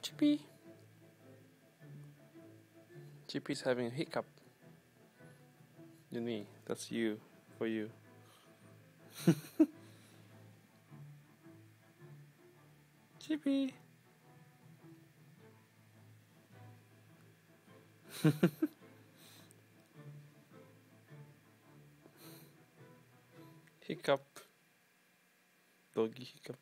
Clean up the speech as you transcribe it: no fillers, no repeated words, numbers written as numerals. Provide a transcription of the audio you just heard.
Chippy. Chippy's having a hiccup. Yuni, that's you. For you. Chippy. Hiccup. Doggy hiccup.